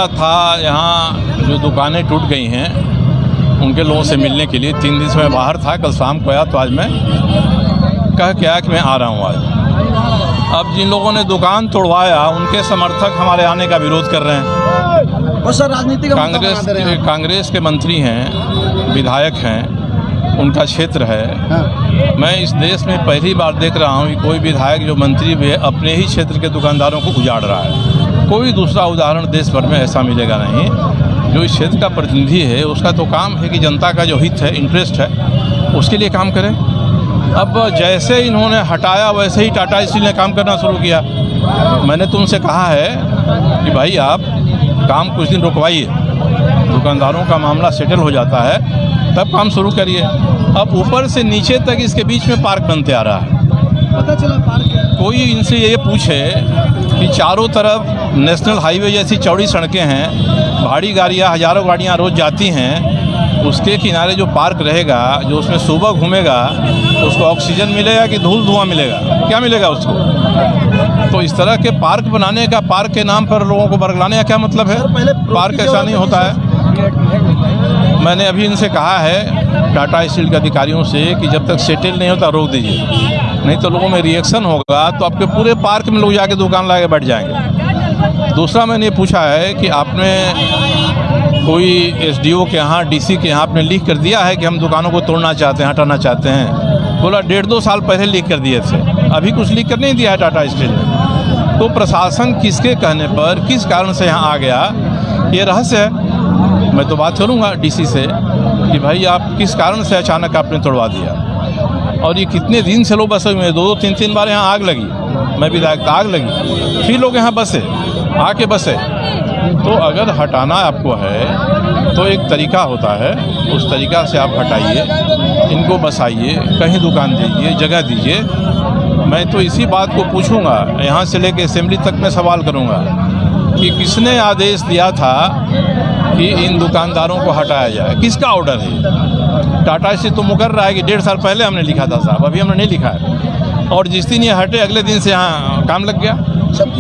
था यहाँ जो दुकानें टूट गई हैं उनके लोगों से मिलने के लिए। 3 दिन से मैं बाहर था, कल शाम को आया तो आज मैं कह के आया कि मैं आ रहा हूँ आज। अब जिन लोगों ने दुकान तोड़वाया उनके समर्थक हमारे आने का विरोध कर रहे हैं। और सर राजनीतिक कांग्रेस के मंत्री हैं, विधायक हैं, उनका क्षेत्र है। हाँ। मैं इस देश में पहली बार देख रहा हूँ कि कोई विधायक जो मंत्री भी है अपने ही क्षेत्र के दुकानदारों को उजाड़ रहा है। कोई दूसरा उदाहरण देश भर में ऐसा मिलेगा नहीं। जो इस क्षेत्र का प्रतिनिधि है उसका तो काम है कि जनता का जो हित है, इंटरेस्ट है, उसके लिए काम करें। अब जैसे इन्होंने हटाया वैसे ही टाटा स्टील ने काम करना शुरू किया। मैंने तुमसे कहा है कि भाई आप काम कुछ दिन रुकवाइए, दुकानदारों का मामला सेटल हो जाता है तब काम शुरू करिए। अब ऊपर से नीचे तक इसके बीच में पार्क बनते आ रहा है। पता चला पार्क कोई इनसे ये पूछे कि चारों तरफ नेशनल हाईवे जैसी चौड़ी सड़कें हैं, भारी गाड़ियाँ, हज़ारों गाड़ियाँ रोज़ जाती हैं, उसके किनारे जो पार्क रहेगा, जो उसमें सुबह घूमेगा, उसको ऑक्सीजन मिलेगा कि धूल धुआं मिलेगा? क्या मिलेगा उसको? तो इस तरह के पार्क बनाने का, पार्क के नाम पर लोगों को बरगलाने का क्या मतलब है? पार्क ऐसा नहीं होता है। मैंने अभी इनसे कहा है टाटा स्टील के अधिकारियों से कि जब तक सेटल नहीं होता रोक दीजिए, नहीं तो लोगों में रिएक्शन होगा तो आपके पूरे पार्क में लोग जाके दुकान लगा के बैठ जाएंगे। दूसरा मैंने ये पूछा है कि आपने कोई एसडीओ के यहाँ, डीसी के यहाँ आपने लिख कर दिया है कि हम दुकानों को तोड़ना चाहते हैं, हटाना चाहते हैं? बोला 1.5-2 साल पहले लिख कर दिए थे, अभी कुछ लिख कर नहीं दिया है टाटा स्टील ने। तो प्रशासन किसके कहने पर, किस कारण से यहाँ आ गया, ये रहस्य है। मैं तो बात करूँगा डीसी से कि भाई आप किस कारण से अचानक आपने तोड़वा दिया। और ये कितने दिन से लोग बसे हुए हैं, 2-3 बार यहाँ आग लगी, मैं विधायक था, आग लगी, फिर लोग यहाँ बसे, आके बसे। तो अगर हटाना आपको है तो एक तरीका होता है, उस तरीका से आप हटाइए, इनको बसाइए, कहीं दुकान दीजिए, जगह दीजिए। मैं तो इसी बात को पूछूंगा, यहाँ से लेकर असेंबली तक मैं सवाल करूँगा कि किसने आदेश दिया था कि इन दुकानदारों को हटाया जाए? किसका ऑर्डर है? टाटा स्टील तो मुकर रहा है कि 1.5 साल पहले हमने लिखा था साहब, अभी हमने नहीं लिखा है। और जिस दिन ये हटे अगले दिन से यहाँ काम लग गया।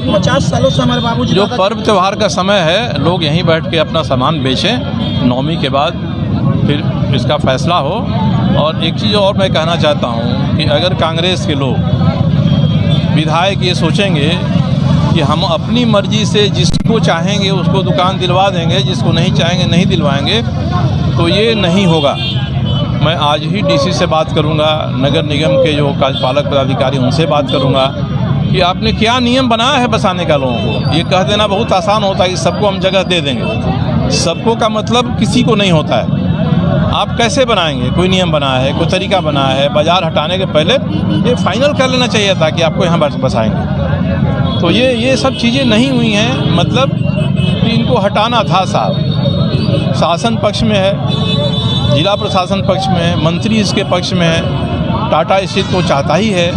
50 सालों से हमारे बाबूजी जो पर्व त्यौहार का समय है, लोग यहीं बैठ के अपना सामान बेचें, नवमी के बाद फिर इसका फैसला हो। और एक चीज़ और मैं कहना चाहता हूँ कि अगर कांग्रेस के लोग, विधायक ये सोचेंगे कि हम अपनी मर्जी से जिसको चाहेंगे उसको दुकान दिलवा देंगे, जिसको नहीं चाहेंगे नहीं दिलवाएंगे, तो ये नहीं होगा। मैं आज ही डीसी से बात करूंगा, नगर निगम के जो कार्यपालक पदाधिकारी उनसे बात करूंगा कि आपने क्या नियम बनाया है बसाने का लोगों को। ये कह देना बहुत आसान होता है कि सबको हम जगह दे देंगे। सबको का मतलब किसी को नहीं होता है। आप कैसे बनाएंगे? कोई नियम बनाया है, कोई तरीका बनाया है। बाज़ार हटाने के पहले ये फाइनल कर लेना चाहिए था कि आपको यहाँ बसाएंगे। तो ये सब चीज़ें नहीं हुई हैं, मतलब कि इनको हटाना था साहब। शासन पक्ष में है, जिला प्रशासन पक्ष में है, मंत्री इसके पक्ष में है, टाटा स्टील तो चाहता ही है।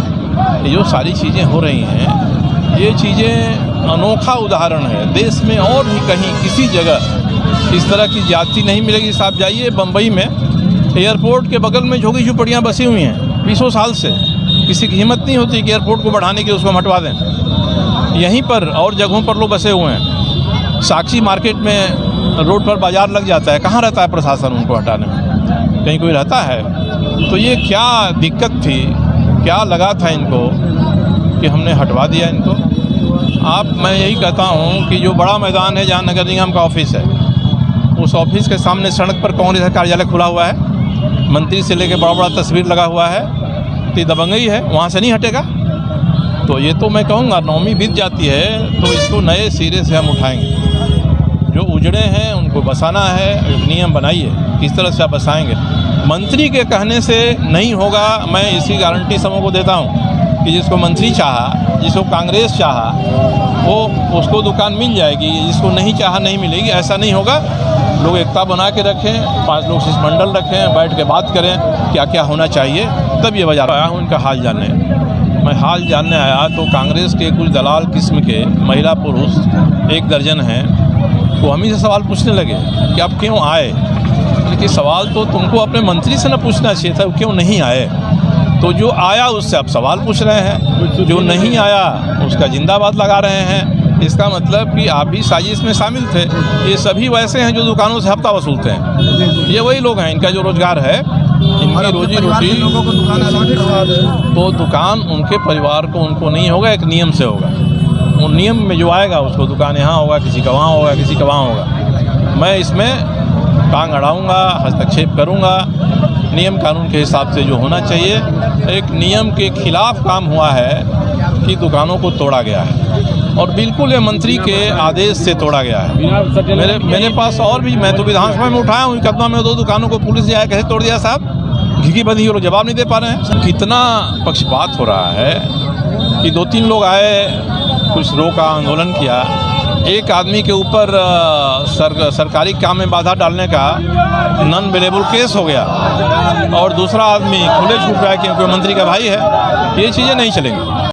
ये जो सारी चीज़ें हो रही हैं, ये चीज़ें अनोखा उदाहरण है। देश में और भी कहीं किसी जगह इस तरह की जाति नहीं मिलेगी। साहब जाइए बम्बई में, एयरपोर्ट के बगल में झोगी झुपड़ियाँ बसी हुई हैं 20 साल से। किसी की हिम्मत नहीं होती कि एयरपोर्ट को बढ़ाने के उसको हटवा दें। यहीं पर और जगहों पर लोग बसे हुए हैं। साक्षी मार्केट में रोड पर बाज़ार लग जाता है, कहाँ रहता है प्रशासन उनको हटाने में? कहीं कोई रहता है? तो ये क्या दिक्कत थी, क्या लगा था इनको कि हमने हटवा दिया इनको? मैं यही कहता हूँ कि जो बड़ा मैदान है जहाँ नगर निगम का ऑफिस है, उस ऑफिस के सामने सड़क पर कांग्रेस कार्यालय खुला हुआ है, मंत्री से लेकर बड़ा बड़ा तस्वीर लगा हुआ है, तो ये दबंगई है, वहाँ से नहीं हटेगा। तो ये तो मैं कहूँगा नवमी बीत जाती है तो इसको नए सिरे से हम उठाएंगे। जो उजड़े हैं उनको बसाना है, एक नियम बनाइए किस तरह से आप बसाएंगे। मंत्री के कहने से नहीं होगा, मैं इसी गारंटी समूह को देता हूँ कि जिसको मंत्री चाहा, जिसको कांग्रेस चाहा, वो उसको दुकान मिल जाएगी, जिसको नहीं चाहा नहीं मिलेगी। ऐसा नहीं होगा। लोग एकता बना के रखें, 5 लोग शिष्टमंडल रखें, बैठ के बात करें क्या क्या होना चाहिए, तब ये बाजार आया हूँ इनका हाल जानने। मैं हाल जानने आया तो कांग्रेस के कुछ दलाल किस्म के महिला पुरुष 1 दर्जन हैं, वो हम ही से सवाल पूछने लगे कि आप क्यों आए। लेकिन सवाल तो तुमको अपने मंत्री से न पूछना चाहिए था, क्यों नहीं आए। तो जो आया उससे आप सवाल पूछ रहे हैं, जो नहीं आया उसका जिंदाबाद लगा रहे हैं। इसका मतलब कि आप भी साजिश में शामिल थे। ये सभी वैसे हैं जो दुकानों से हफ्ता वसूलते हैं। ये वही लोग हैं, इनका जो रोजगार है, इनकी रोजी रोटी, लोगों को दुकान अलॉट करवा दें। वो दुकान उनके परिवार को उनको नहीं होगा, एक नियम से होगा। वो नियम में जो आएगा उसको दुकान यहाँ होगा, किसी का वहाँ होगा, किसी का वहाँ होगा। मैं इसमें टांग अड़ाऊँगा, हस्तक्षेप करूँगा। नियम कानून के हिसाब से जो होना चाहिए। एक नियम के खिलाफ काम हुआ है कि दुकानों को तोड़ा गया है और बिल्कुल ये मंत्री के आदेश से तोड़ा गया है। मेरे पास और भी, मैं तो विधानसभा में उठाया हूँ मुकदमा में, 2 दुकानों को पुलिस ने आया कैसे तोड़ दिया साहब, घिकी बंधी, लोग जवाब नहीं दे पा रहे हैं। कितना पक्षपात हो रहा है कि 2-3 लोग आए, कुछ रोका, आंदोलन किया। एक आदमी के ऊपर सरकारी काम में बाधा डालने का नॉन अवेलेबल केस हो गया और दूसरा आदमी खुले छूट रहा है क्योंकि मंत्री का भाई है। ये चीज़ें नहीं चलेंगी।